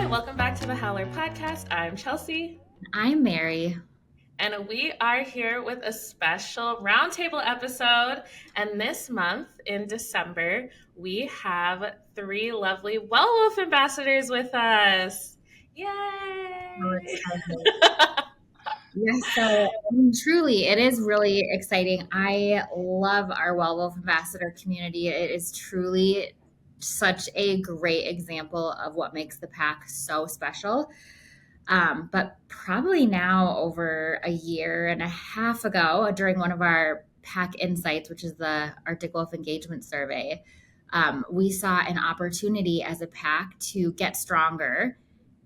right, welcome back to the Howler podcast. I'm Chelsea. I'm Mary. And we are here with a special roundtable episode. And this month in December, we have three lovely Well Wolf ambassadors with us. So Yay! excited. Yes, so truly, it is really exciting. I love our Well Wolf Ambassador community. It is truly such a great example of what makes the pack so special. But probably now, over a year and a half ago, during one of our pack insights, which is the Arctic Wolf Engagement Survey, we saw an opportunity as a pack to get stronger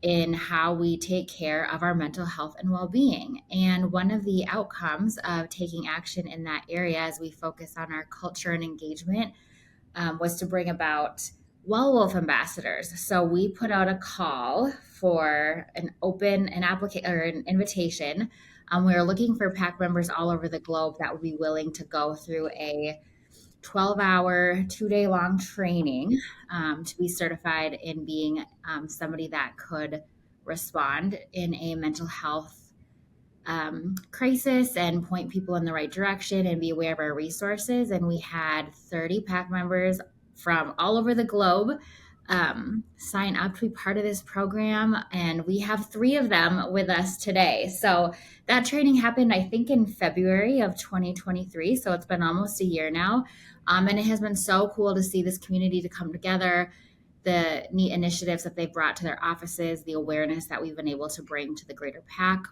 in how we take care of our mental health and well-being. And one of the outcomes of taking action in that area as we focus on our culture and engagement was to bring about Well Wolf ambassadors. So we put out a call for an application or an invitation. We were looking for pack members all over the globe that would be willing to go through a 12-hour, 2-day long training to be certified in being somebody that could respond in a mental health crisis and point people in the right direction and be aware of our resources. And we had 30 pack members from all over the globe sign up to be part of this program. And we have 3 of them with us today. So that training happened, I think, in February of 2023. So it's been almost a year now. And it has been so cool to see this community to come together, the neat initiatives that they've brought to their offices, the awareness that we've been able to bring to the greater pack.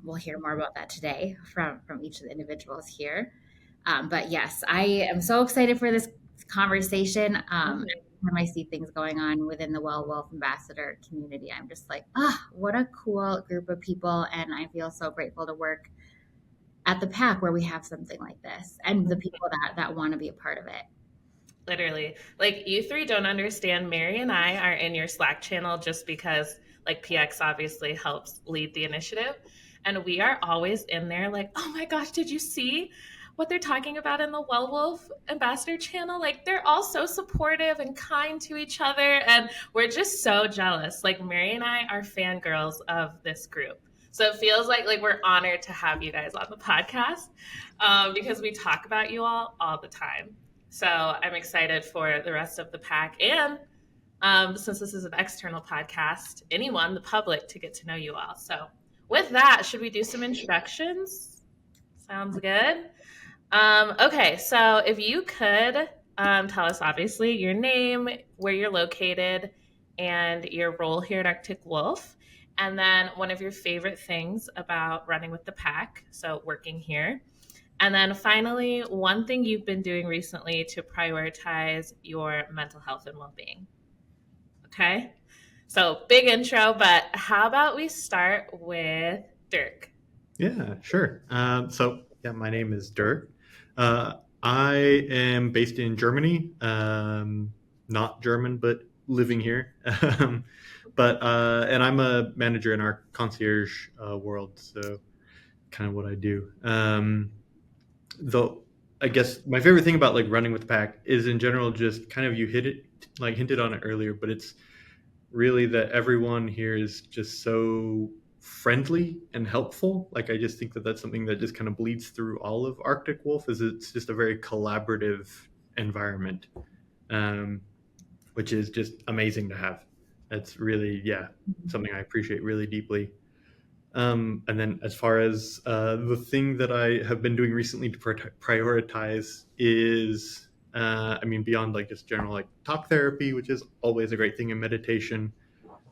We'll hear more about that today from each of the individuals here. But yes, I am so excited for this conversation. When I see things going on within the Well Wolf Ambassador community, I'm just like, what a cool group of people. And I feel so grateful to work at the pack where we have something like this and the people that want to be a part of it. Literally. Like, you three don't understand. Mary and I are in your Slack channel just because, like, PX obviously helps lead the initiative. And we are always in there, like, oh my gosh, did you see what they're talking about in the Well Wolf Ambassador channel? Like, they're all so supportive and kind to each other. And we're just so jealous. Like, Mary and I are fangirls of this group. So it feels like we're honored to have you guys on the podcast because we talk about you all the time. So I'm excited for the rest of the pack. And since this is an external podcast, anyone, the public, to get to know you all. So with that, should we do some introductions? Sounds good. Okay, so if you could tell us, obviously, your name, where you're located, and your role here at Arctic Wolf, and then one of your favorite things about running with the pack, so working here. And then finally, one thing you've been doing recently to prioritize your mental health and well-being. Okay? So big intro, but how about we start with Dirk? Yeah, sure. My name is Dirk. I am based in Germany, not German, but living here. And I'm a manager in our concierge world, so kind of what I do. Though I guess my favorite thing about like running with the pack is in general just kind of you hinted on it earlier, but it's really that everyone here is just so friendly and helpful. Like I just think that that's something that just kind of bleeds through all of Arctic Wolf. Is it's just a very collaborative environment, which is just amazing to have. That's really something I appreciate really deeply. And then as far as the thing that I have been doing recently to prioritize is, beyond like just general like talk therapy, which is always a great thing in meditation.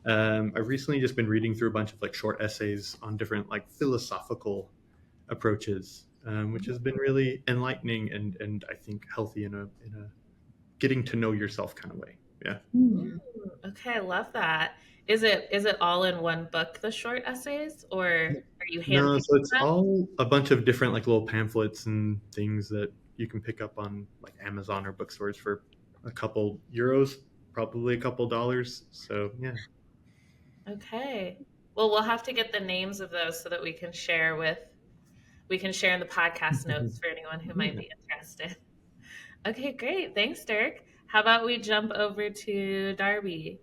I've recently just been reading through a bunch of like short essays on different like philosophical approaches, which has been really enlightening and I think healthy in a getting to know yourself kind of way. Yeah. Okay, I love that. Is it all in one book, the short essays, or are you hand? No, so it's all a bunch of different like little pamphlets and things that you can pick up on like Amazon or bookstores for a couple euros, probably a couple dollars. So yeah. Okay. Well, we'll have to get the names of those so that we can share in the podcast notes for anyone who might be interested. Okay, great. Thanks, Dirk. How about we jump over to Darby?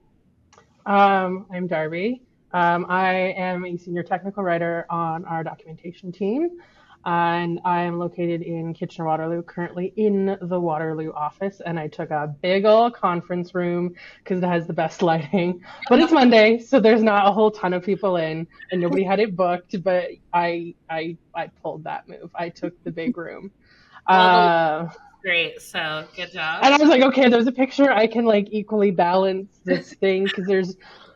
I'm Darby. I am a senior technical writer on our documentation team, and I am located in Kitchener-Waterloo, currently in the Waterloo office. And I took a big old conference room because it has the best lighting. But it's Monday, so there's not a whole ton of people in, and nobody had it booked. But I pulled that move. I took the big room. Well, the Uh, great. So good job. and I was like, okay, there's a picture. I can like equally balance this thing because there's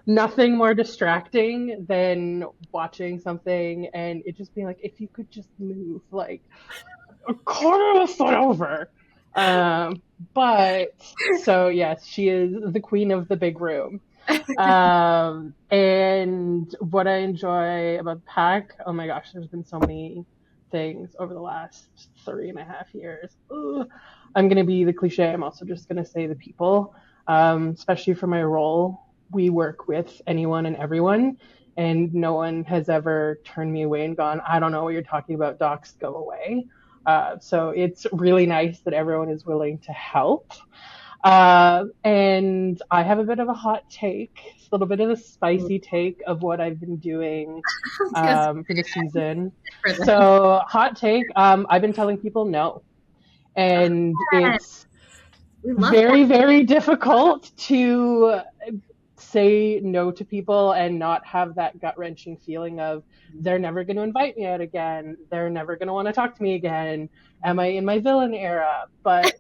nothing more distracting than watching something and it just being like, if you could just move like a quarter of a foot over. But so yes, she is the queen of the big room. And what I enjoy about the pack, oh my gosh, there's been so many things over the last 3.5 years. Ugh. I'm going to be the cliche. I'm also just going to say the people, especially for my role. We work with anyone and everyone, and no one has ever turned me away and gone, I don't know what you're talking about, docs, go away. So it's really nice that everyone is willing to help. And I have a bit of a hot take, a little bit of a spicy take of what I've been doing for the season. So, hot take, I've been telling people no. And it's We love very, very difficult to say no to people and not have that gut wrenching feeling of they're never going to invite me out again. They're never going to want to talk to me again. Am I in my villain era? But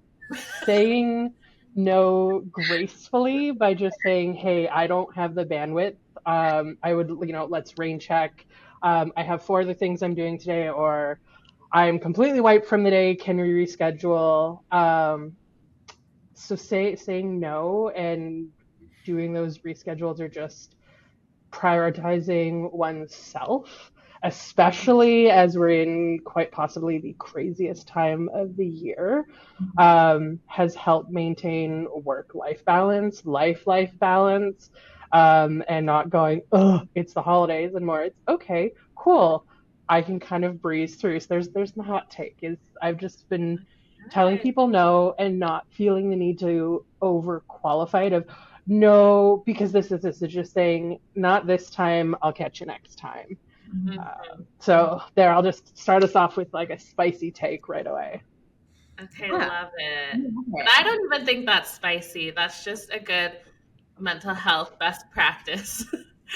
saying no gracefully by just saying, hey, I don't have the bandwidth. I would, let's rain check. I have 4 other things I'm doing today, or I'm completely wiped from the day. Can we reschedule? So saying no and doing those reschedules are just prioritizing oneself, especially as we're in quite possibly the craziest time of the year, has helped maintain work-life balance, life balance, and not going, oh, it's the holidays and more. It's okay, cool. I can kind of breeze through. So there's the hot take is I've just been telling Good. people no and not feeling the need to over qualify it of no, because this is just saying not this time. I'll catch you next time. Mhm. So there, I'll just start us off with like a spicy take right away. Okay, Yeah, love I it. love And I don't even think that's spicy. That's just a good mental health best practice.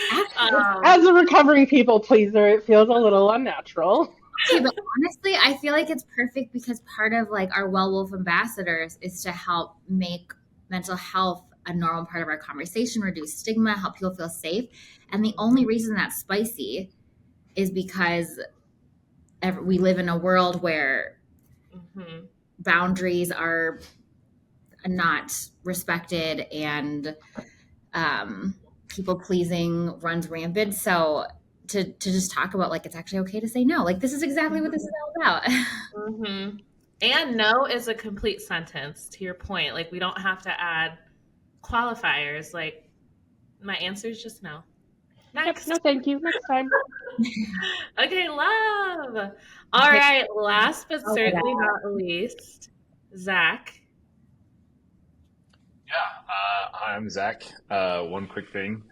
Actually, um, As a recovering people pleaser, it feels a little unnatural. okay, but honestly, I feel like it's perfect because part of like our Well Wolf ambassadors is to help make mental health a normal part of our conversation, reduce stigma, help people feel safe. And the only reason that's spicy is because we live in a world where mhm. boundaries are not respected and people pleasing runs rampant. So to just talk about like it's actually okay to say no. Like this is exactly what this is all about. Mhm. And no is a complete sentence to your point. Like we don't have to add qualifiers. Like my answer is just no. Yep, Next. no thank you. Next time. Okay, love. All Okay. right, last but Oh my certainly god. not least, Zach. Yeah, hi, I'm Zach. One quick thing.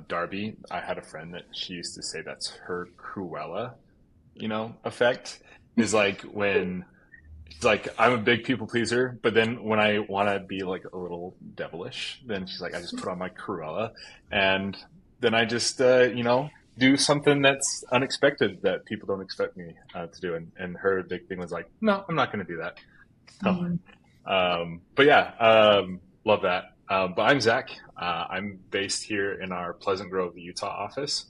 Darby, I had a friend that she used to say that's her Cruella, effect is like when she's like, I'm a big people pleaser, but then when I want to be like a little devilish, then she's like, I just put on my Cruella and then I just, do something that's unexpected that people don't expect me to do. And her big thing was like, no, I'm not going to do that. So Mm. but yeah, love that. But I'm Zach. I'm based here in our Pleasant Grove, Utah office,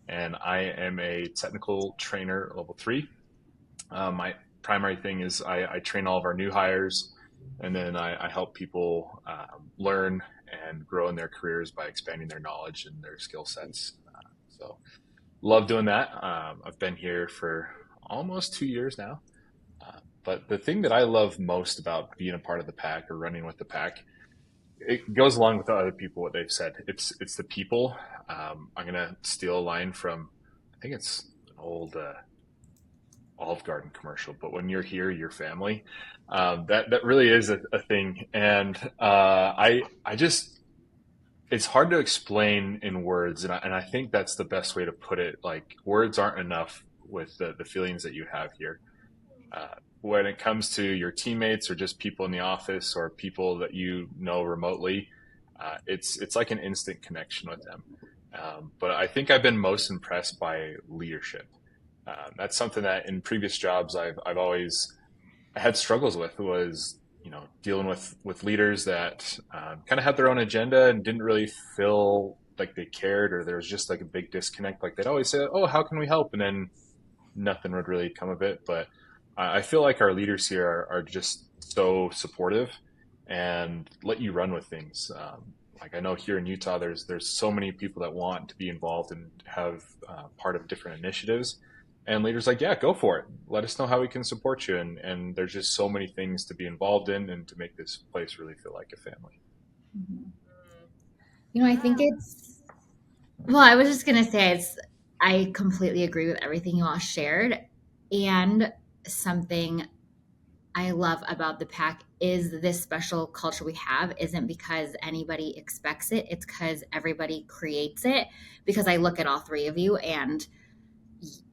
and I am a technical trainer level 3. My primary thing is I train all of our new hires, and then I help people learn and grow in their careers by expanding their knowledge and their skill sets. So love doing that. I've been here for almost 2 years now. But the thing that I love most about being a part of the pack or running with the pack, it goes along with the other people what they've said. It's the people. I'm gonna steal a line from, I think it's an old Olive Garden commercial, but when you're here, you're family. That really is a thing, and I just it's hard to explain in words, and I think that's the best way to put it. Like, words aren't enough with the feelings that you have here. When it comes to your teammates or just people in the office or people that you know remotely, it's like an instant connection with them. But I think I've been most impressed by leadership. That's something that in previous jobs I've always had struggles with, was dealing with leaders that kind of had their own agenda and didn't really feel like they cared, or there was just like a big disconnect. Like, they'd always say, "Oh, how can we help?" and then nothing would really come of it. But I feel like our leaders here are just so supportive and let you run with things. Like, I know here in Utah, there's so many people that want to be involved and have part of different initiatives. And leaders like, yeah, go for it. Let us know how we can support you. And there's just so many things to be involved in and to make this place really feel like a family. I think I was just going to say, I completely agree with everything you all shared. And something I love about the pack is this special culture we have isn't because anybody expects it. It's because everybody creates it. Because I look at all three of you, and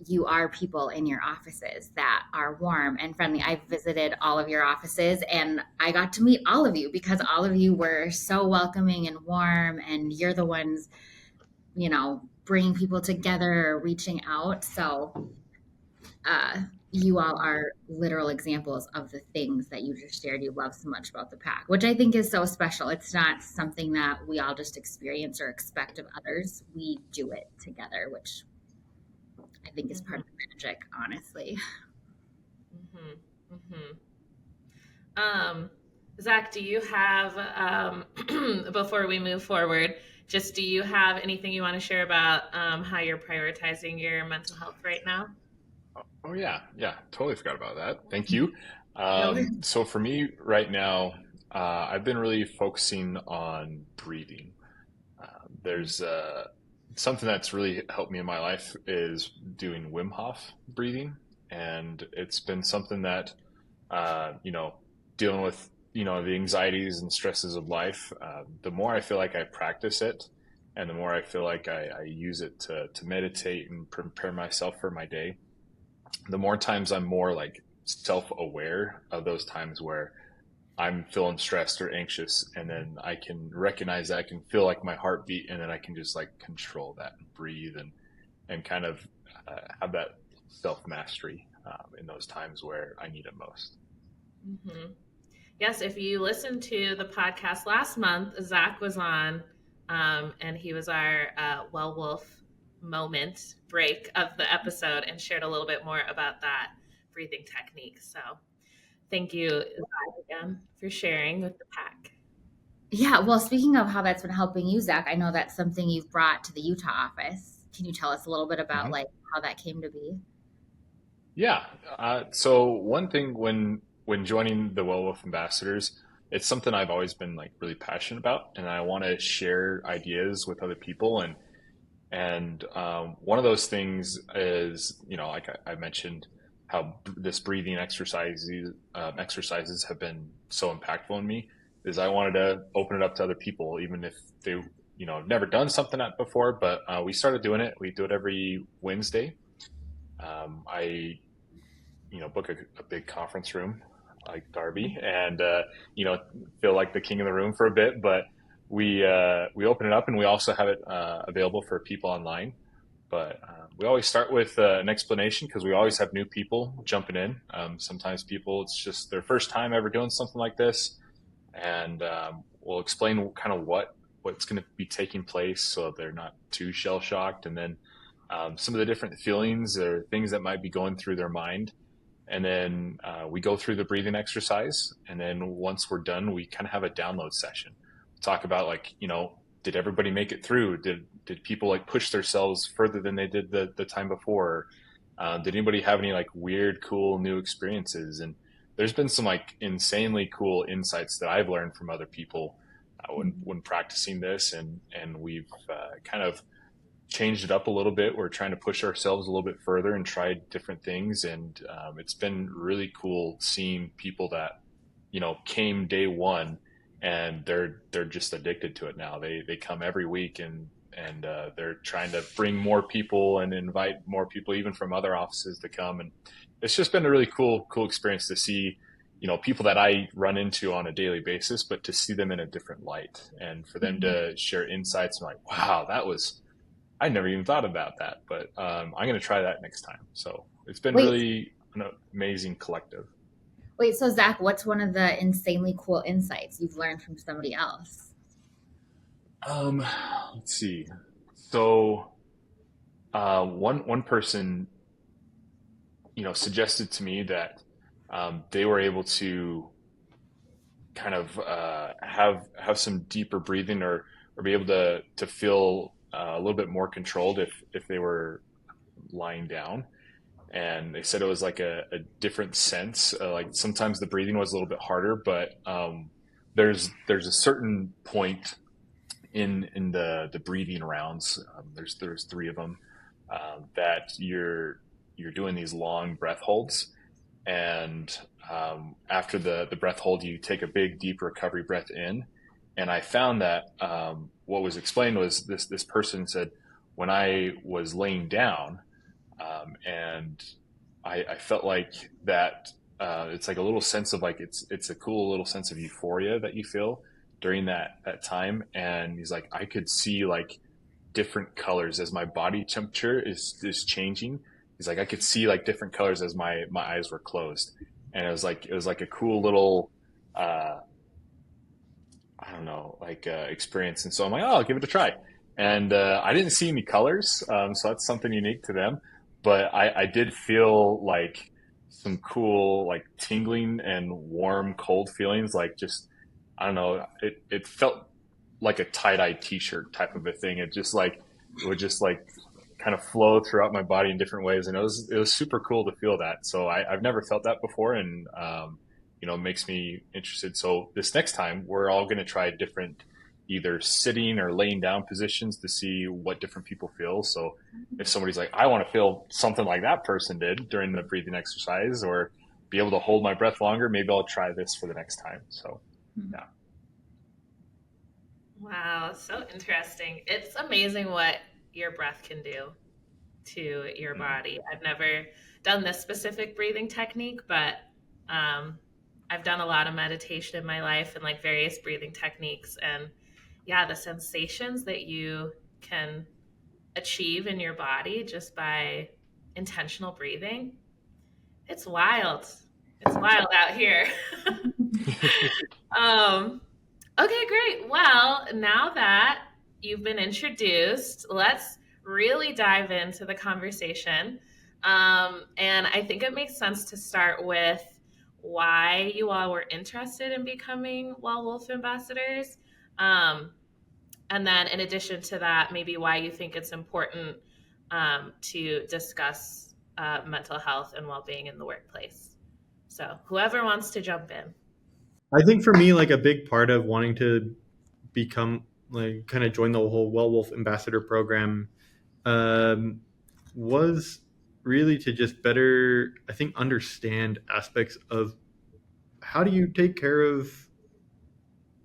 you are people in your offices that are warm and friendly. I've visited all of your offices, and I got to meet all of you because all of you were so welcoming and warm, and you're the ones, bringing people together, reaching out. So you all are literal examples of the things that you just shared you love so much about the pack, which I think is so special. It's not something that we all just experience or expect of others. We do it together, which I think is part of the magic, honestly. Zach, do you have, before we move forward, do you have anything you want to share about how you're prioritizing your mental health right now? Oh yeah. Totally forgot about that. Thank you. So for me right now, I've been really focusing on breathing. There's something that's really helped me in my life is doing Wim Hof breathing. And it's been something that, dealing with, the anxieties and stresses of life, the more I feel like I practice it and the more I feel like I use it to meditate and prepare myself for my day, the more times I'm more like self-aware of those times where I'm feeling stressed or anxious, and then I can recognize that, I can feel like my heartbeat, and then I can just like control that and breathe and kind of have that self-mastery in those times where I need it most. Yes, if you listened to the podcast last month, Zach was on, and he was our Wolf moment break of the episode and shared a little bit more about that breathing technique. So thank you, Zach, again for sharing with the pack. Yeah, well, speaking of how that's been helping you, Zach, I know that's something you've brought to the Utah office. Can you tell us a little bit about like how that came to be? Yeah. So one thing when joining the Wolf Ambassadors, it's something I've always been like really passionate about, and I want to share ideas with other people. And one of those things is, like I mentioned, how this breathing exercises have been so impactful in me. Is I wanted to open it up to other people, even if they, never done something like that before. But we started doing it. We do it every Wednesday. I, book a big conference room like Darby, and feel like the king of the room for a bit. But we open it up, and we also have it available for people online. But we always start with an explanation, because we always have new people jumping in. Sometimes people, it's just their first time ever doing something like this, and we'll explain kind of what's going to be taking place, so they're not too shell shocked, and then some of the different feelings or things that might be going through their mind. And then we go through the breathing exercise, and then once we're done, we kind of have a download session. Talk about like, did everybody make it through? Did people like push themselves further than they did the time before? Did anybody have any like weird, cool new experiences? And there's been some like insanely cool insights that I've learned from other people when practicing this, and we've kind of changed it up a little bit. We're trying to push ourselves a little bit further and try different things. And it's been really cool seeing people that, came day one and they're just addicted to it now. They come every week, and they're trying to bring more people and invite more people, even from other offices, to come. And it's just been a really cool experience to see, people that I run into on a daily basis, but to see them in a different light, and for them to share insights. And like, wow, I never even thought about that, but I'm going to try that next time. So it's been Wait, really an amazing collective. wait. So Zach, what's one of the insanely cool insights you've learned from somebody else? Um, let's see. So one person, suggested to me that they were able to kind of have some deeper breathing, or be able to feel a little bit more controlled if they were lying down. And they said it was like a different sense. Like sometimes the breathing was a little bit harder, but there's a certain point in the breathing rounds. There's three of them, that you're doing these long breath holds, and after the breath hold, you take a big deep recovery breath in. And I found that what was explained was this person said, when I was laying down, and I felt like that, it's like a little sense of like, it's a cool little sense of euphoria that you feel during that time. And he's like, I could see like different colors as my body temperature is changing. He's like, I could see like different colors as my eyes were closed. And it was like a cool little, I don't know, like experience. And so I'm like, oh, I'll give it a try. And I didn't see any colors, so that's something unique to them. But I did feel like some cool, like tingling and warm, cold feelings. Like just, I don't know, it felt like a tie-dye t-shirt type of a thing. It would just like kind of flow throughout my body in different ways. And it was super cool to feel that. So I've never felt that before. And, it makes me interested. So this next time we're all going to try different, either sitting or laying down positions, to see what different people feel. So if somebody's like, I want to feel something like that person did during the breathing exercise, or be able to hold my breath longer, maybe I'll try this for the next time. So yeah. Wow, so interesting. It's amazing what your breath can do to your body. I've never done this specific breathing technique, but I've done a lot of meditation in my life and like various breathing techniques. And yeah, the sensations that you can achieve in your body just by intentional breathing, it's wild. It's wild out here. um, okay, great. Well, now that you've been introduced, let's really dive into the conversation. And I think it makes sense to start with why you all were interested in becoming Well Wolf ambassadors. Um, and then, in addition to that, maybe why you think it's important to discuss mental health and well being in the workplace. So, whoever wants to jump in. I think for me, like a big part of wanting to become like kind of join the whole Well Wolf ambassador program was really to just better, I think, understand aspects of how do you take care of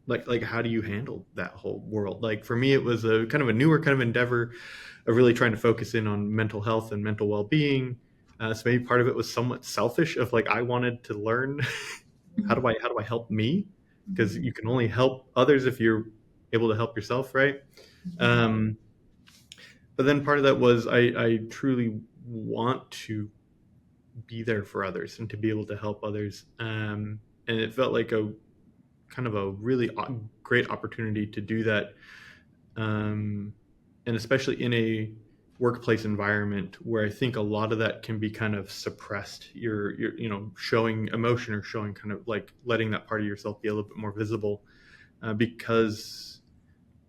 like how do you handle that whole world. Like for me, it was a kind of a newer kind of endeavor of really trying to focus in on mental health and mental well-being. So maybe part of it was somewhat selfish of like I wanted to learn how do I help me, because you can only help others if you're able to help yourself, right? But then part of that was I truly want to be there for others and to be able to help others, and it felt like a kind of a really great opportunity to do that, and especially in a workplace environment where I think a lot of that can be kind of suppressed. You're showing emotion or showing kind of like letting that part of yourself be a little bit more visible, because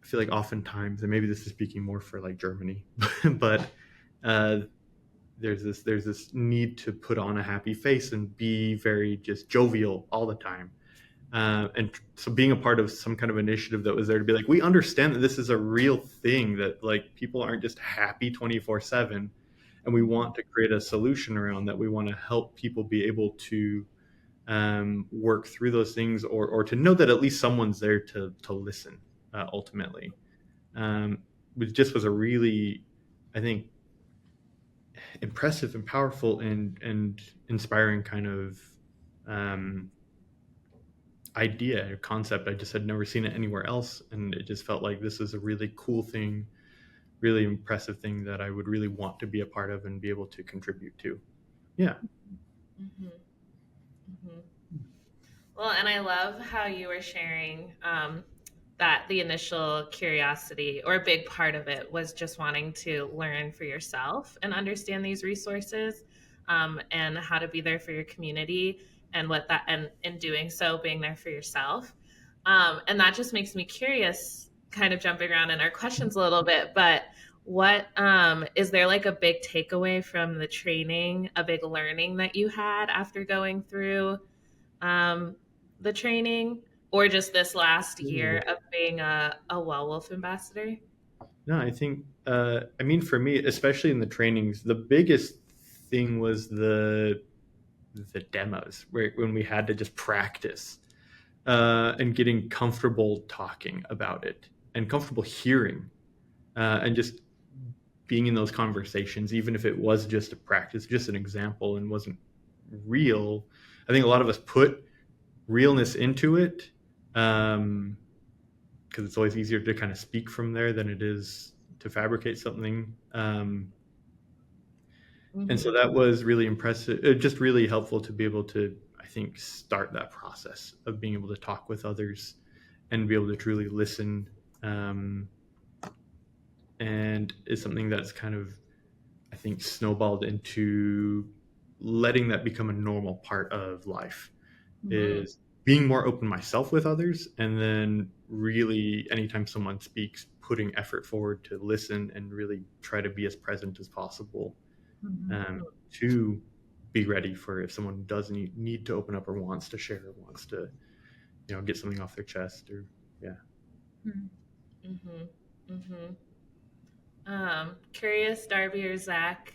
I feel like oftentimes, and maybe this is speaking more for like Germany, but there's this need to put on a happy face and be very just jovial all the time. And so being a part of some kind of initiative that was there to be like, we understand that this is a real thing, that like people aren't just happy 24/7, and we want to create a solution around that. We want to help people be able to work through those things, or to know that at least someone's there to listen, ultimately. Which just was a really, I think, impressive and powerful and inspiring kind of idea or concept. I just had never seen it anywhere else, and it just felt like this is a really cool thing, really impressive thing that I would really want to be a part of and be able to contribute to. Yeah. Mm-hmm. Mm-hmm. Well, and I love how you were sharing that the initial curiosity, or a big part of it, was just wanting to learn for yourself and understand these resources, and how to be there for your community, and what that, and in doing so, being there for yourself. And that just makes me curious, kind of jumping around in our questions a little bit, but what is there like a big takeaway from the training, a big learning that you had after going through um, the training, or just this last year of being a Well ambassador? No, I think, I mean, for me, especially in the trainings, the biggest thing was the demos, where when we had to just practice, and getting comfortable talking about it and comfortable hearing, and just being in those conversations, even if it was just a practice, just an example, and wasn't real. I think a lot of us put realness into it, because it's always easier to kind of speak from there than it is to fabricate something. And so Mm-hmm. that was really impressive, just really helpful to be able to, I think, start that process of being able to talk with others and be able to truly listen. And is something that's kind of, I think, snowballed into letting that become a normal part of life, Mm-hmm. is being more open myself with others, and then really anytime someone speaks, putting effort forward to listen and really try to be as present as possible, to be ready for if someone does need to open up, or wants to share, or wants to, get something off their chest, or yeah. Mm-hmm. Mm-hmm. Curious, Darby or Zach,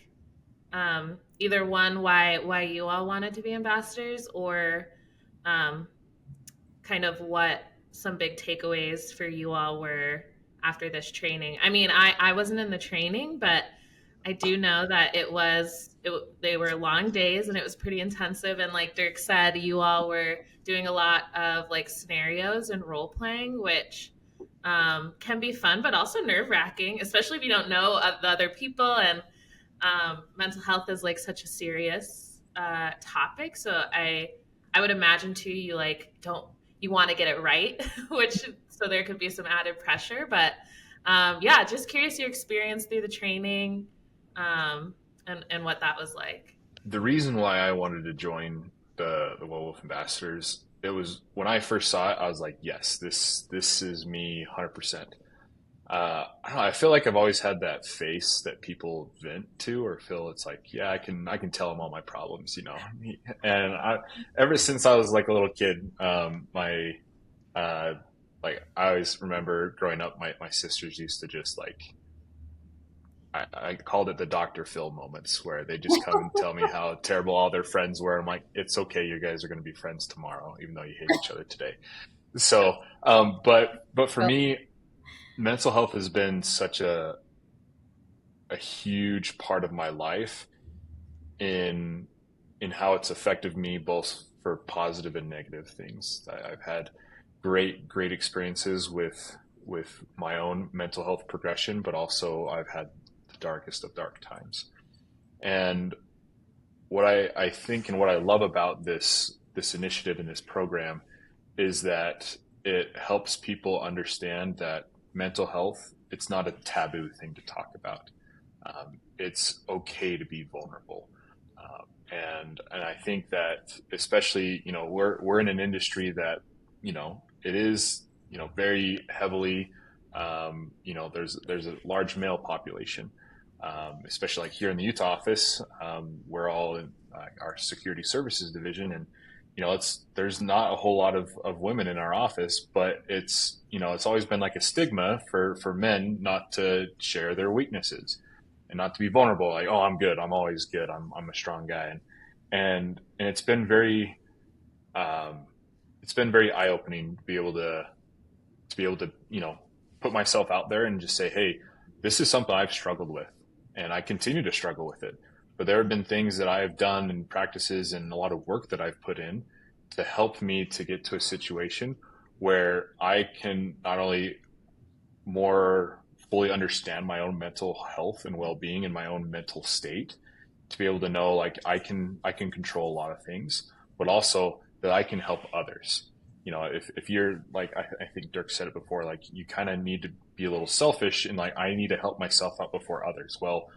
either one, why you all wanted to be ambassadors, or um, kind of what some big takeaways for you all were after this training. I mean, I wasn't in the training, but I do know that they were long days, and it was pretty intensive. And like Dirk said, you all were doing a lot of like scenarios and role playing, which can be fun, but also nerve wracking, especially if you don't know the other people. And mental health is like such a serious topic. So I would imagine too, you like don't you want to get it right, which so there could be some added pressure. But yeah, just curious your experience through the training, and what that was like. The reason why I wanted to join the Werewolf Ambassadors, it was when I first saw it, I was like, yes, this is me 100%. I don't know, I feel like I've always had that face that people vent to, or feel it's like, yeah, I can tell them all my problems, And ever since I was like a little kid, my like I always remember growing up, my sisters used to just like, I called it the Dr. Phil moments, where they just come and tell me how terrible all their friends were. I'm like, it's okay, you guys are going to be friends tomorrow, even though you hate each other today. So, but for me, mental health has been such a huge part of my life in how it's affected me, both for positive and negative things. I've had great experiences with my own mental health progression, but also I've had the darkest of dark times. And what I think and what I love about this initiative and this program is that it helps people understand that mental health, it's not a taboo thing to talk about. It's okay to be vulnerable. And I think that, especially, we're in an industry that, it is, very heavily, there's a large male population, especially like here in the Utah office. We're all in our security services division, and there's not a whole lot of women in our office, but it's always been like a stigma for men not to share their weaknesses and not to be vulnerable. Like, oh, I'm good. I'm always good. I'm a strong guy. And it's been very it's been very eye opening to be able to, put myself out there and just say, hey, this is something I've struggled with, and I continue to struggle with it. But there have been things that I have done and practices and a lot of work that I've put in to help me to get to a situation where I can not only more fully understand my own mental health and well-being and my own mental state, to be able to know like I can control a lot of things, but also that I can help others. If you're like, I think Dirk said it before, like you kind of need to be a little selfish and like, I need to help myself out before others. Well,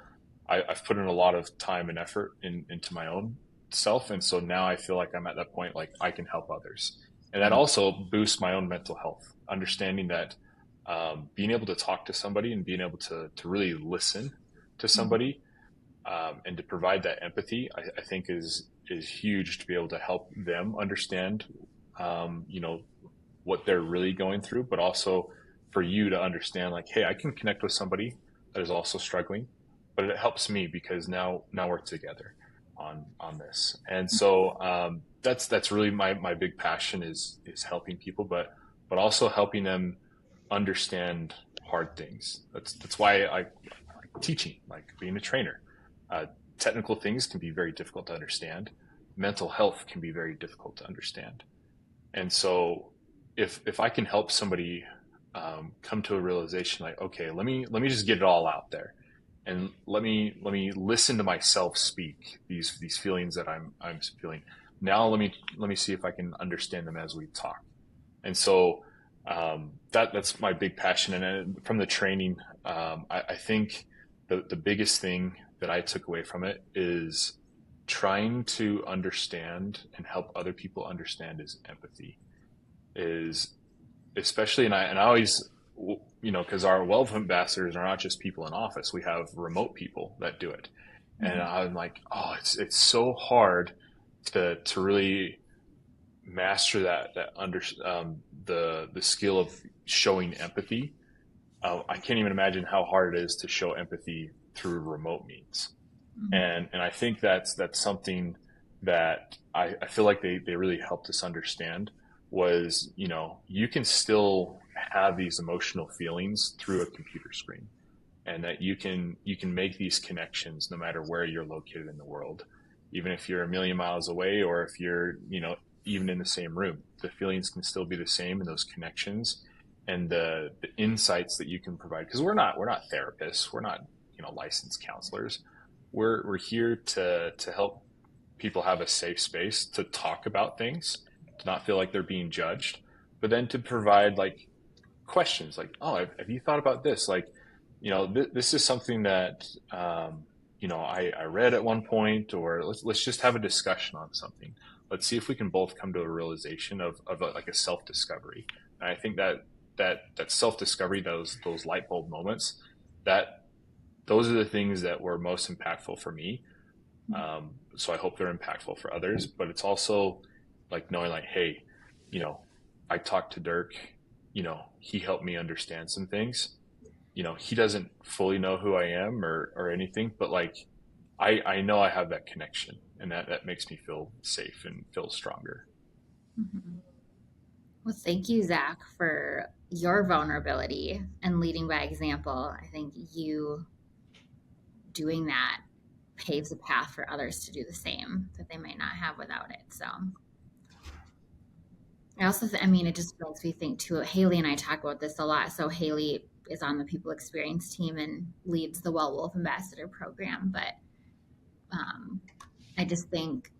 I've put in a lot of time and effort into my own self. And so now I feel like I'm at that point, like I can help others. And that also boosts my own mental health, understanding that being able to talk to somebody and being able to really listen to somebody and to provide that empathy, I think is huge to be able to help them understand, what they're really going through, but also for you to understand like, hey, I can connect with somebody that is also struggling, but it helps me because now we're together on this. And so that's really my big passion is helping people, but also helping them understand hard things. That's why I like teaching, like being a trainer. Technical things can be very difficult to understand. Mental health can be very difficult to understand. And so if I can help somebody come to a realization like, okay, let me just get it all out there, and let me listen to myself speak these feelings that I'm feeling. Now let me see if I can understand them as we talk. And so that's my big passion. And from the training, I think the biggest thing that I took away from it is trying to understand and help other people understand is empathy. Is especially, and I always, because our Wealth ambassadors are not just people in office. We have remote people that do it. And I'm like, oh, it's so hard to really master that the skill of showing empathy. I can't even imagine how hard it is to show empathy through remote means. And I think that's something that I feel like they really helped us understand was, you can still have these emotional feelings through a computer screen, and that you can make these connections no matter where you're located in the world, even if you're a million miles away, or if you're, even in the same room, the feelings can still be the same, and those connections and the insights that you can provide. Because we're not therapists, we're not, licensed counselors. We're here to help people have a safe space to talk about things, to not feel like they're being judged, but then to provide like questions like, oh, have you thought about this? Like, this is something that, I read at one point, or let's just have a discussion on something. Let's see if we can both come to a realization of like a self-discovery. And I think that self-discovery, those light bulb moments, those are the things that were most impactful for me. So I hope they're impactful for others, but it's also like knowing like, hey, I talked to Dirk, he helped me understand some things. He doesn't fully know who I am or anything, but like, I know I have that connection, and that makes me feel safe and feel stronger. Well, thank you, Zach, for your vulnerability and leading by example. I think you doing that paves a path for others to do the same that they might not have without it. So I also, it just makes me think too, Haley and I talk about this a lot. So Haley is on the people experience team and leads the Wolf Ambassador program. But I just think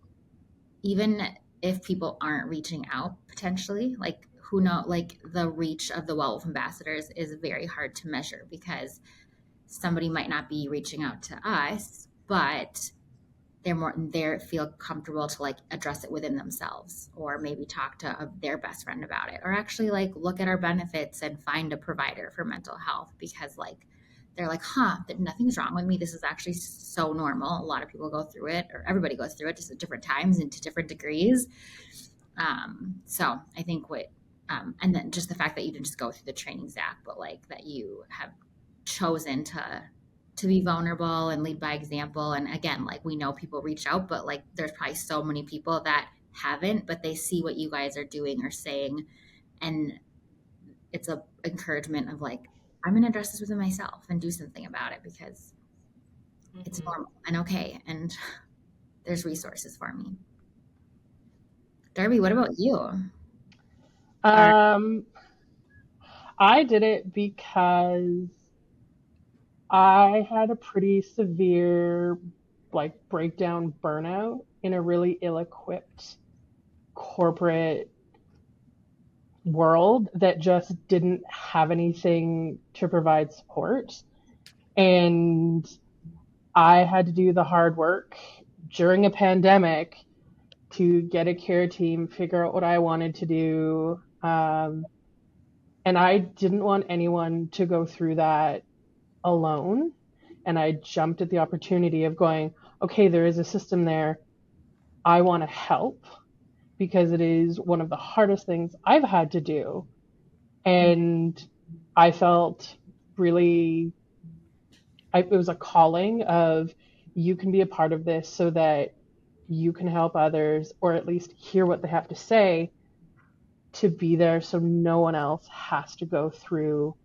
even if people aren't reaching out potentially, like who know, like the reach of the Wolf Ambassadors is very hard to measure, because somebody might not be reaching out to us, but they feel comfortable to like address it within themselves, or maybe talk to their best friend about it, or actually like look at our benefits and find a provider for mental health, because like they're like, that nothing's wrong with me. This is actually so normal. A lot of people go through it, or everybody goes through it, just at different times and to different degrees. So I think and then just the fact that you didn't just go through the training, Zach, but like that you have chosen to be vulnerable and lead by example. And again, like we know people reach out, but like there's probably so many people that haven't, but they see what you guys are doing or saying, and it's a encouragement of like, I'm going to address this within myself and do something about it because it's normal and okay, and there's resources for me. Darby, what about you? I did it because I had a pretty severe like breakdown burnout in a really ill-equipped corporate world that just didn't have anything to provide support. And I had to do the hard work during a pandemic to get a care team, figure out what I wanted to do. And I didn't want anyone to go through that alone. And I jumped at the opportunity of going, okay, there is a system there. I want to help because it is one of the hardest things I've had to do. And I felt really, it was a calling of, you can be a part of this so that you can help others, or at least hear what they have to say, to be there so no one else has to go through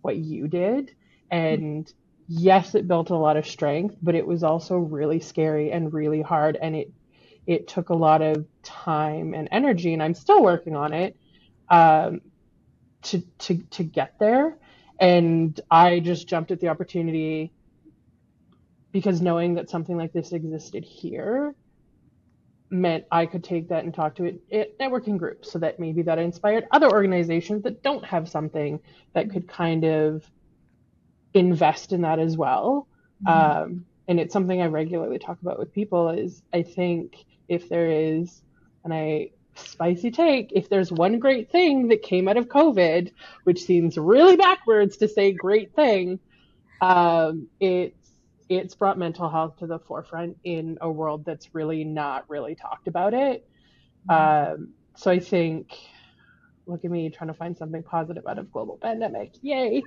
what you did. And yes, it built a lot of strength, but it was also really scary and really hard. And it took a lot of time and energy, and I'm still working on it, to get there. And I just jumped at the opportunity because knowing that something like this existed here meant I could take that and talk to it at networking groups, so that maybe that inspired other organizations that don't have something that could kind of invest in that as well. And it's something I regularly talk about with people is, I think if there is, and spicy take, if there's one great thing that came out of COVID, which seems really backwards to say great thing, it's brought mental health to the forefront in a world that's really not really talked about it. So I think, look at me trying to find something positive out of global pandemic. Yay.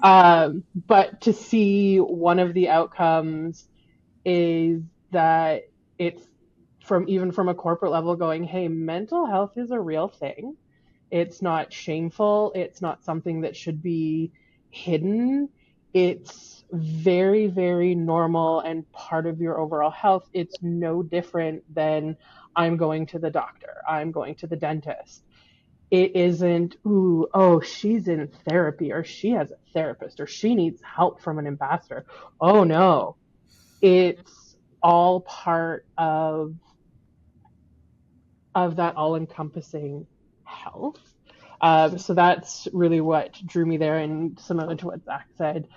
But to see one of the outcomes is that it's even from a corporate level going, hey, mental health is a real thing. It's not shameful. It's not something that should be hidden. It's very, very normal and part of your overall health. It's no different than I'm going to the doctor, I'm going to the dentist. It isn't, she's in therapy, or she has a therapist, or she needs help from an ambassador. Oh no, it's all part of that all-encompassing health. So that's really what drew me there. And similar to what Zach said,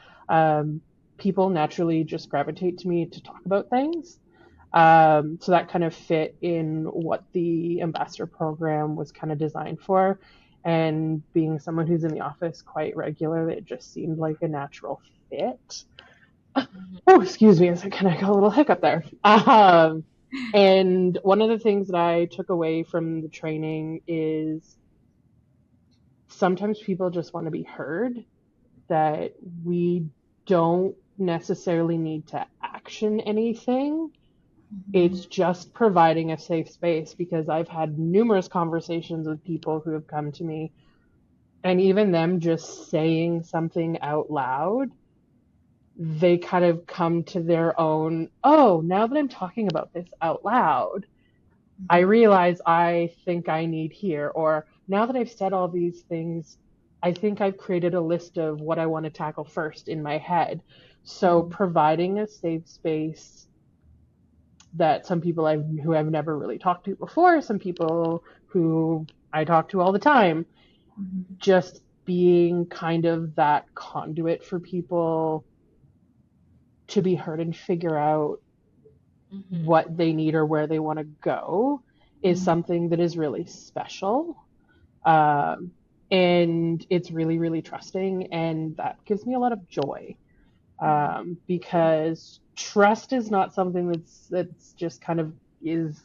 people naturally just gravitate to me to talk about things. So that kind of fit in what the ambassador program was kind of designed for. And being someone who's in the office quite regularly, it just seemed like a natural fit. Oh, excuse me, as I kind of got a little hiccup there. And one of the things that I took away from the training is sometimes people just want to be heard, that we don't necessarily need to action anything. It's just providing a safe space, because I've had numerous conversations with people who have come to me, and even them just saying something out loud, they kind of come to their own, oh, now that I'm talking about this out loud, I realize I think I need here, or now that I've said all these things, I think I've created a list of what I want to tackle first in my head. So providing a safe space that some people who I've never really talked to before, some people who I talk to all the time, just being kind of that conduit for people to be heard and figure out what they need or where they want to go is something that is really special. And it's really, really trusting, and that gives me a lot of joy, because trust is not something that's just kind of is.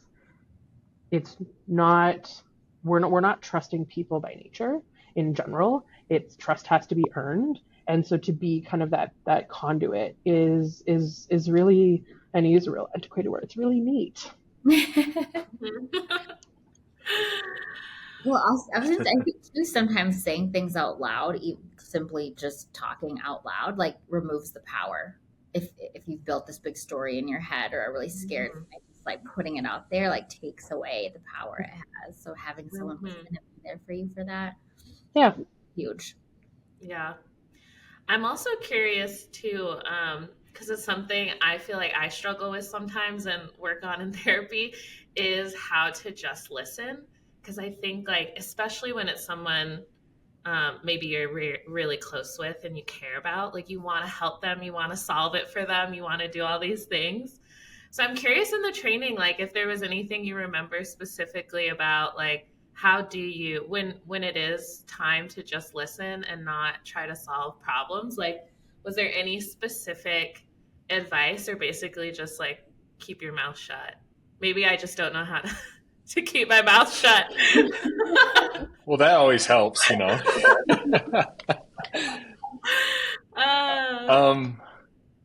It's not. We're not trusting people by nature in general. It's trust has to be earned, and so to be kind of that conduit is really, and use a real antiquated word, it's really neat. Well, I think too, sometimes saying things out loud, simply just talking out loud, like removes the power. If you've built this big story in your head or are really scared, Mhm. just like putting it out there, like takes away the power it has. So having someone listen Mhm. and be there for you for that, Yeah. huge. Yeah. I'm also curious too, because it's something I feel like I struggle with sometimes and work on in therapy is how to just listen. Because I think, like, especially when it's someone maybe you're really close with and you care about, like, you want to help them, you want to solve it for them, you want to do all these things. So I'm curious in the training, like, if there was anything you remember specifically about, like, how do you when it is time to just listen and not try to solve problems, like, was there any specific advice or basically just like keep your mouth shut? Maybe I just don't know how to keep my mouth shut. Well, that always helps, you know. uh, um,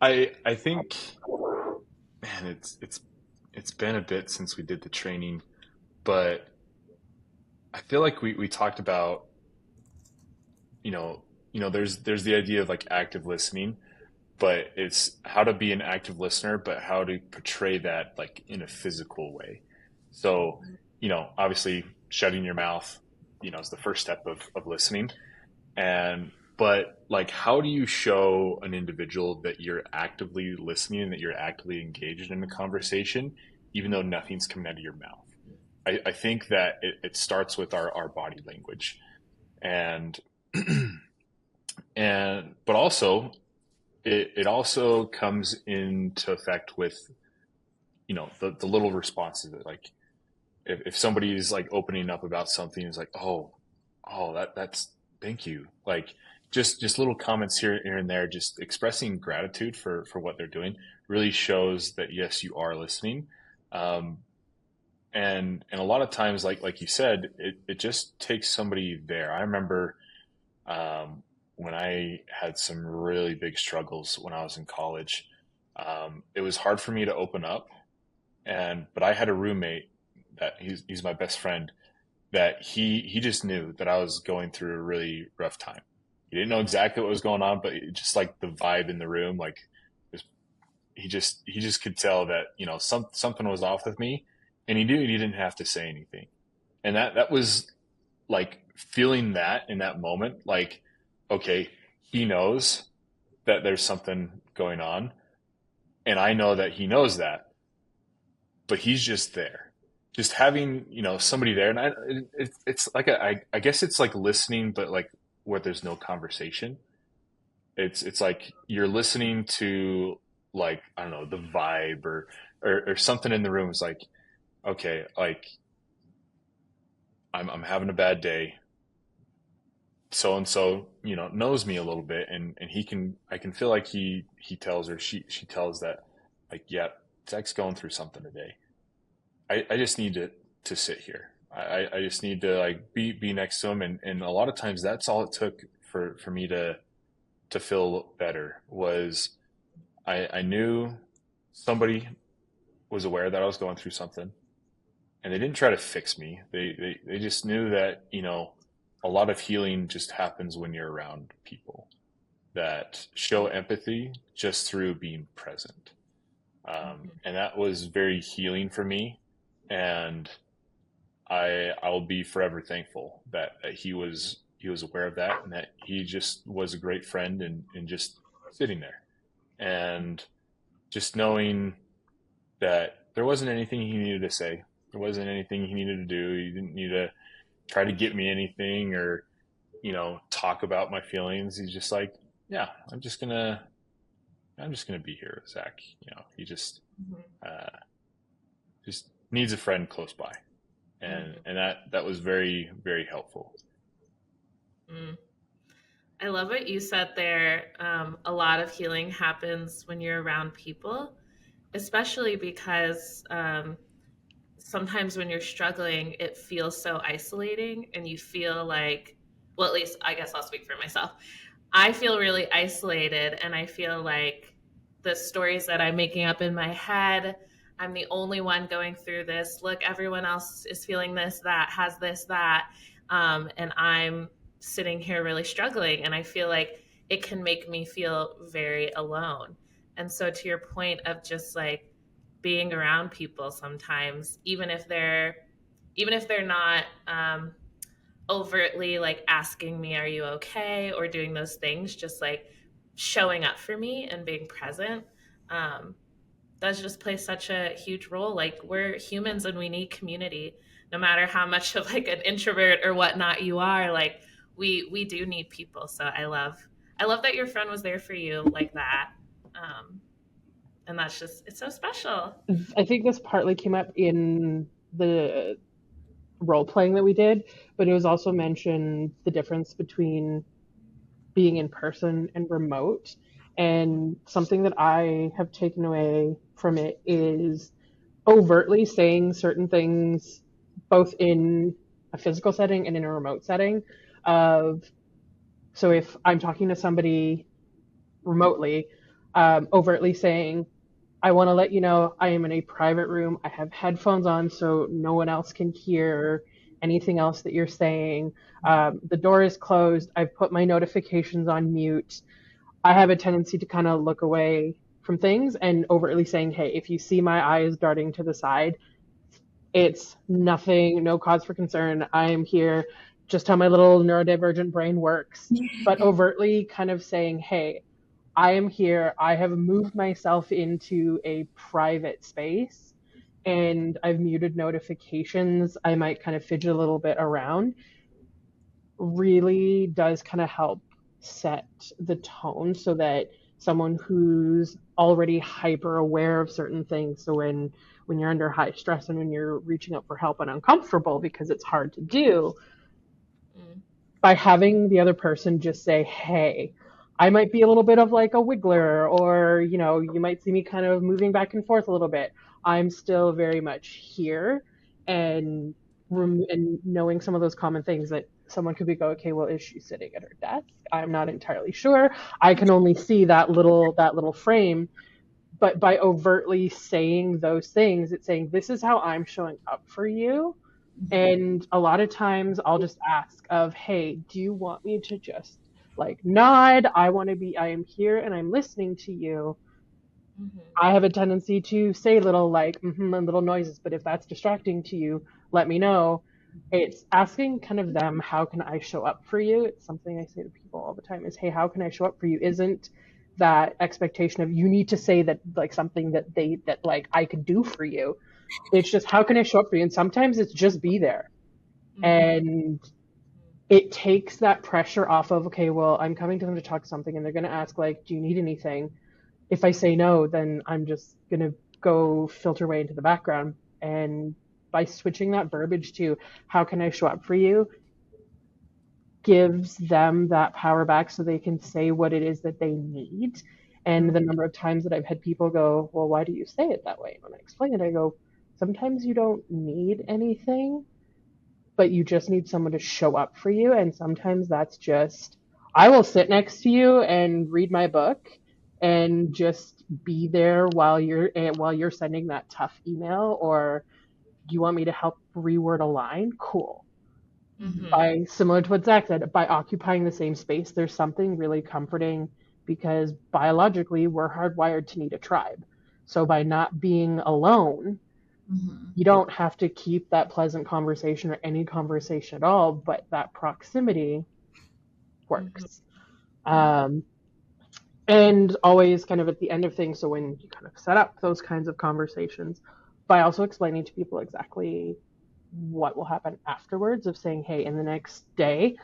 I think, man, it's been a bit since we did the training, but I feel like we talked about, you know, there's the idea of like active listening, but it's how to be an active listener, but how to portray that like in a physical way. So, obviously shutting your mouth, is the first step of listening. But like, how do you show an individual that you're actively listening and that you're actively engaged in a conversation, even though nothing's coming out of your mouth? I think that it starts with our body language, and but also it also comes into effect with the little responses that, like, if somebody's like opening up about something, it's like, oh, that's thank you, like just little comments here and there, just expressing gratitude for what they're doing really shows that yes, you are listening. um, and a lot of times, like you said, it just takes somebody there. I remember when I had some really big struggles when I was in college. It was hard for me to open up, but I had a roommate that he's my best friend, that he just knew that I was going through a really rough time. He didn't know exactly what was going on, but just like the vibe in the room, like he just could tell that something was off with me, and he knew he didn't have to say anything. And that was like feeling that in that moment, like, okay, he knows that there's something going on, and I know that he knows that, but he's just there, just having somebody there. And it's like I guess it's like listening, but like where there's no conversation. It's like you're listening to, like, I don't know, the vibe or something in the room. Is like, okay, like I'm having a bad day. So and so knows me a little bit, and I can feel like he tells, or she tells that, like, yeah, Zach's going through something today. I just need to sit here. I just need to like be next to him, and a lot of times that's all it took for me to feel better. Was I knew somebody was aware that I was going through something, and they didn't try to fix me. They just knew that a lot of healing just happens when you're around people that show empathy just through being present. And that was very healing for me, and I'll be forever thankful that he was aware of that, and that he just was a great friend, and just sitting there, and just knowing that there wasn't anything he needed to say, there wasn't anything he needed to do. He didn't need to try to get me anything, or talk about my feelings. He's just like, yeah, I'm just gonna be here with Zach. He uh, just needs a friend close by, and that was very, very helpful. Mm. I love what you said there. A lot of healing happens when you're around people, especially because sometimes when you're struggling, it feels so isolating, and you feel like, well, at least I guess I'll speak for myself. I feel really isolated, and I feel like the stories that I'm making up in my head, I'm the only one going through this. Look, everyone else is feeling this, that, has this, that. And I'm sitting here really struggling. And I feel like it can make me feel very alone. And so, to your point of just like being around people sometimes, even if they're not overtly like asking me, "Are you okay?" or doing those things, just like showing up for me and being present. Um, does just play such a huge role. Like we're humans and we need community, no matter how much of like an introvert or whatnot you are. Like we do need people. So I love that your friend was there for you like that. Um, and that's just it's so special. I think this partly came up in the role playing that we did, but it was also mentioned the difference between being in person and remote. And something that I have taken away from it is overtly saying certain things, both in a physical setting and in a remote setting. Of so if I'm talking to somebody remotely, overtly saying, I want to let you know I am in a private room. I have headphones on so no one else can hear anything else that you're saying. The door is closed. I've put my notifications on mute. I have a tendency to kind of look away from things and overtly saying, hey, if you see my eyes darting to the side, it's nothing, no cause for concern. I am here, just how my little neurodivergent brain works. But overtly kind of saying, hey, I am here. I have moved myself into a private space and I've muted notifications. I might kind of fidget a little bit around. Really does kind of help set the tone so that someone who's already hyper aware of certain things, so when you're under high stress and when you're reaching out for help and uncomfortable because it's hard to do, Mm. by having the other person just say, hey, I might be a little bit of like a wiggler, or, you might see me kind of moving back and forth a little bit. I'm still very much here. And and knowing some of those common things that someone could be go, okay, well, is she sitting at her desk? I'm not entirely sure. I can only see that little frame. But by overtly saying those things, it's saying, this is how I'm showing up for you. And a lot of times I'll just ask of, hey, do you want me to just like nod? I am here and I'm listening to you. Mm-hmm. I have a tendency to say little like and little noises, but if that's distracting to you, let me know. It's asking kind of them, how can I show up for you? It's something I say to people all the time is, hey, how can I show up for you? Isn't that expectation of you need to say that like something that like I could do for you. It's just, how can I show up for you? And sometimes it's just be there. Mm-hmm. And it takes that pressure off of, okay, well, I'm coming to them to talk something and they're going to ask like, do you need anything? If I say no, then I'm just going to go filter away into the background. And by switching that verbiage to how can I show up for you, gives them that power back so they can say what it is that they need. And the number of times that I've had people go, well, why do you say it that way? And when I explain it, I go, sometimes you don't need anything, but you just need someone to show up for you. And sometimes that's just, I will sit next to you and read my book and just be there while you're sending that tough email, or do you want me to help reword a line? Cool. Mm-hmm. By similar to what Zach said, by occupying the same space, there's something really comforting because biologically we're hardwired to need a tribe. So by not being alone, you don't have to keep that pleasant conversation or any conversation at all, but that proximity works. And always kind of at the end of things, so when you kind of set up those kinds of conversations, by also explaining to people exactly what will happen afterwards, of saying, hey, in the next day,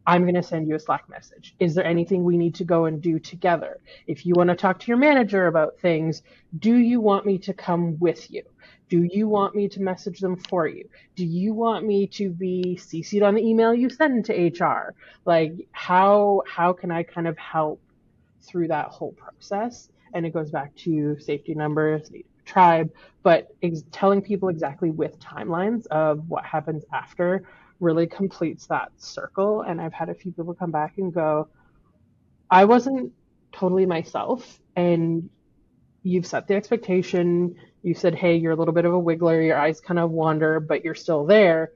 I'm going to send you a Slack message. Is there anything we need to go and do together? If you want to talk to your manager about things, do you want me to come with you? Do you want me to message them for you? Do you want me to be CC'd on the email you send to HR? Like, how can I kind of help through that whole process? And it goes back to safety numbers, tribe, but telling people exactly with timelines of what happens after really completes that circle. And I've had a few people come back and go, I wasn't totally myself, and you've set the expectation, You said, hey, you're a little bit of a wiggler, your eyes kind of wander, but you're still there.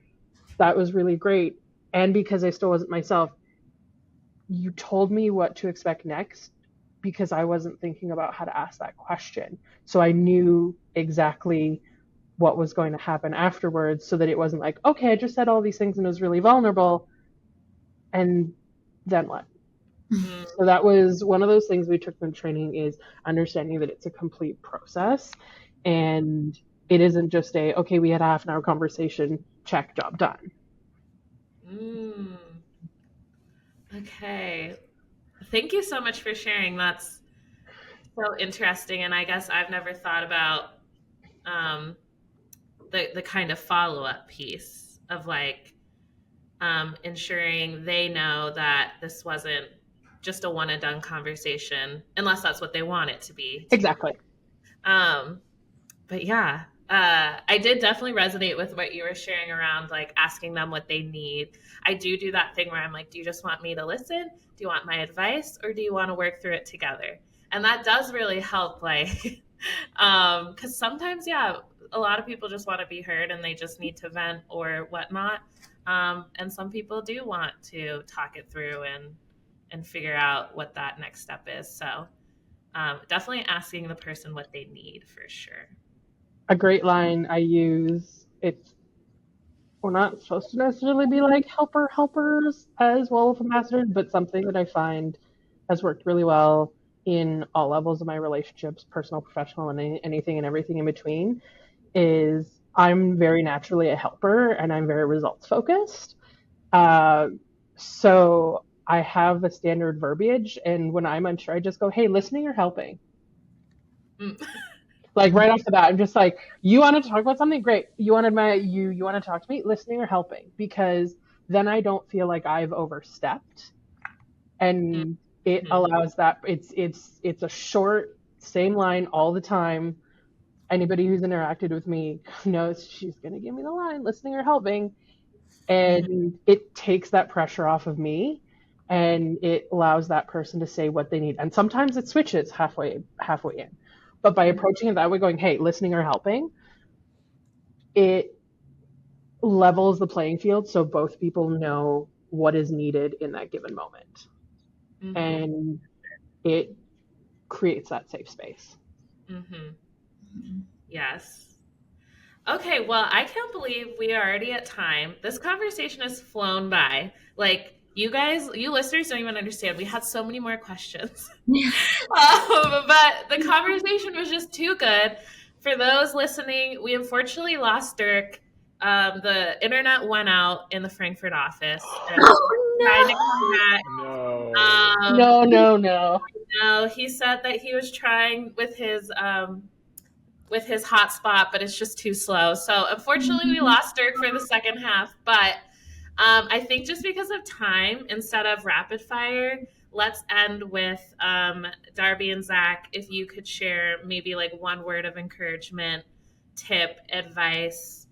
That was really great. And because I still wasn't myself, you told me what to expect next because I wasn't thinking about how to ask that question. So I knew exactly what was going to happen afterwards so that it wasn't like, okay, I just said all these things and it was really vulnerable. And then what? Mm. So that was one of those things we took from training, is understanding that it's a complete process and it isn't just a, okay, we had a half an hour conversation, check, job done. Mm. Okay. Thank you so much for sharing. That's so interesting. And I guess I've never thought about um, the kind of follow-up piece of like ensuring they know that this wasn't just a one and done conversation, unless that's what they want it to be. Exactly. But yeah, I did definitely resonate with what you were sharing around like asking them what they need. I do that thing where I'm like, do you just want me to listen? Do you want my advice, or do you want to work through it together? And that does really help, like, because sometimes, yeah, a lot of people just want to be heard and they just need to vent or whatnot. And some people do want to talk it through and figure out what that next step is. So definitely asking the person what they need for sure. A great line I use, we're not supposed to necessarily be like helpers as Wellbeing ambassadors, but something that I find has worked really well in all levels of my relationships, personal, professional, and anything and everything in between, is I'm very naturally a helper and I'm very results focused. So I have a standard verbiage, and when I'm unsure, I just go, hey, listening or helping? Mm. Like right off the bat, I'm just like, you want to talk about something? Great. You want to talk to me? Listening or helping? Because then I don't feel like I've overstepped, and it allows that it's a short, same line all the time. Anybody who's interacted with me knows she's gonna give me the line, listening or helping, and it takes that pressure off of me, and it allows that person to say what they need. And sometimes it switches halfway in. But by approaching it that way, going, hey, listening or helping, it levels the playing field so both people know what is needed in that given moment. Mm-hmm. And it creates that safe space. Mm-hmm. Yes. Okay, well, I can't believe we are already at time. This conversation has flown by. Like, you guys, you listeners don't even understand. We had so many more questions. But the conversation was just too good. For those listening, we unfortunately lost Dirk. The internet went out in the Frankfurt office. And trying to come back. No. No. He said that he was trying with his hotspot, but it's just too slow. So unfortunately, we lost Dirk for the second half. But I think just because of time, instead of rapid fire, let's end with Darby and Zach. If you could share maybe like one word of encouragement, tip, advice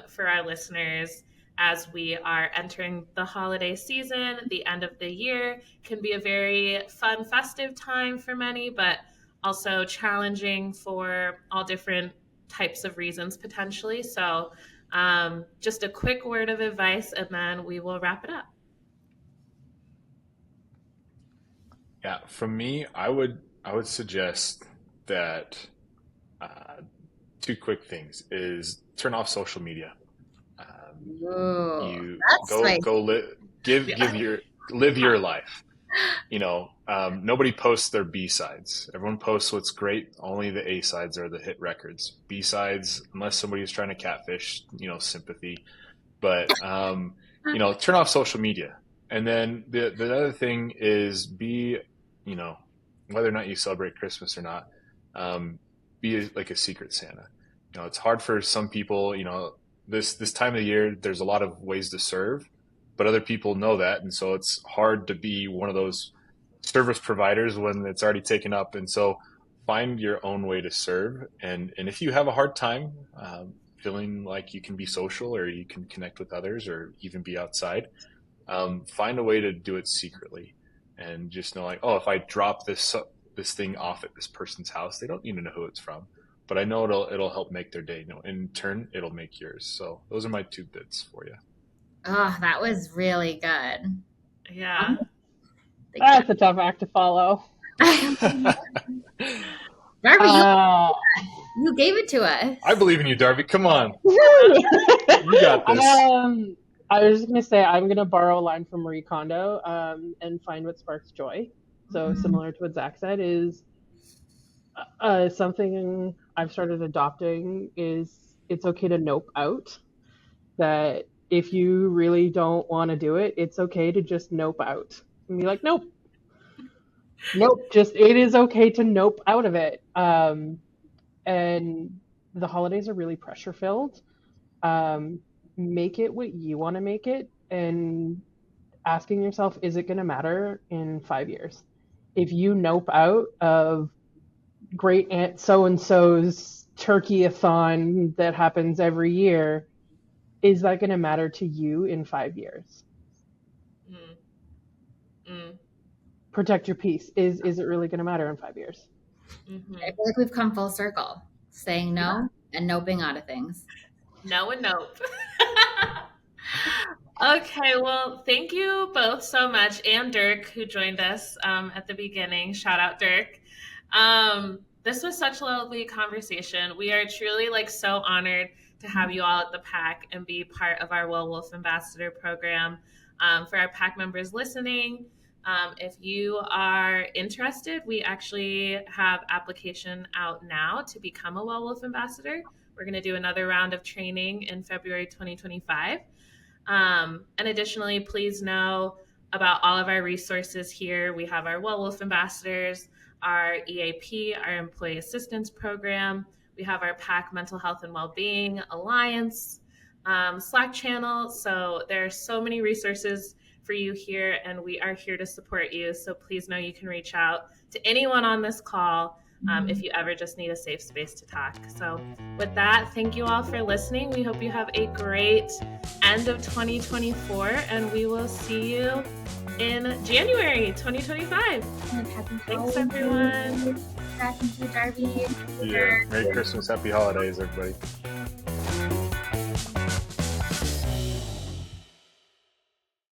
for our listeners as we are entering the holiday season. The end of the year can be a very fun, festive time for many, but also challenging for all different types of reasons potentially. So just a quick word of advice and then we will wrap it up. Yeah, from me, I would suggest that two quick things is turn off social media. Ooh, You that's live your life. Nobody posts their B sides. Everyone posts what's great. Only the A sides are the hit records. B sides, unless somebody's trying to catfish, sympathy. But turn off social media. And then the other thing is be, whether or not you celebrate Christmas or not, be like a secret Santa. It's hard for some people. This time of the year, there's a lot of ways to serve, but other people know that, and so it's hard to be one of those service providers when it's already taken up. And so find your own way to serve. And if you have a hard time feeling like you can be social or you can connect with others or even be outside, find a way to do it secretly, and just know like, oh, if I drop this thing off at this person's house, they don't need to know who it's from. but I know it'll help make their day. In turn, it'll make yours. So those are my 2 bits for you. Oh, that was really good. Yeah. That's a tough act to follow. Darby, you gave it to us. I believe in you, Darby. Come on. You got this. I was just going to say, I'm going to borrow a line from Marie Kondo and find what sparks joy. So similar to what Zach said, is something I've started adopting is it's okay to nope out. That if you really don't want to do it, it's okay to just nope out. And be like, nope. It is okay to nope out of it. And the holidays are really pressure filled. Make it what you want to make it, and asking yourself, is it going to matter in 5 years? If you nope out of great aunt so-and-so's turkey-a-thon that happens every year, is that going to matter to you in 5 years? Protect your peace. Is it really going to matter in 5 years? I feel like we've come full circle, saying no and noping out of things. No and nope. Okay, well, thank you both so much, and Dirk, who joined us at the beginning. Shout out, Dirk. This was such a lovely conversation. We are truly so honored to have you all at the PAC and be part of our Wolf Ambassador program. For our PAC members listening, if you are interested, we actually have application out now to become a Wolf Ambassador. We're going to do another round of training in February 2025. And additionally, please know about all of our resources here. We have our Wolf Ambassadors, our EAP, our Employee Assistance Program. We have our PAC Mental Health and Wellbeing Alliance, Slack channel. So there are so many resources for you here, and we are here to support you. So please know you can reach out to anyone on this call if you ever just need a safe space to talk. So with that, thank you all for listening. We hope you have a great end of 2024, and we will see you in January 2025. Thanks, everyone. Thank you, Darby. Yeah. Merry Christmas, Happy Holidays, everybody.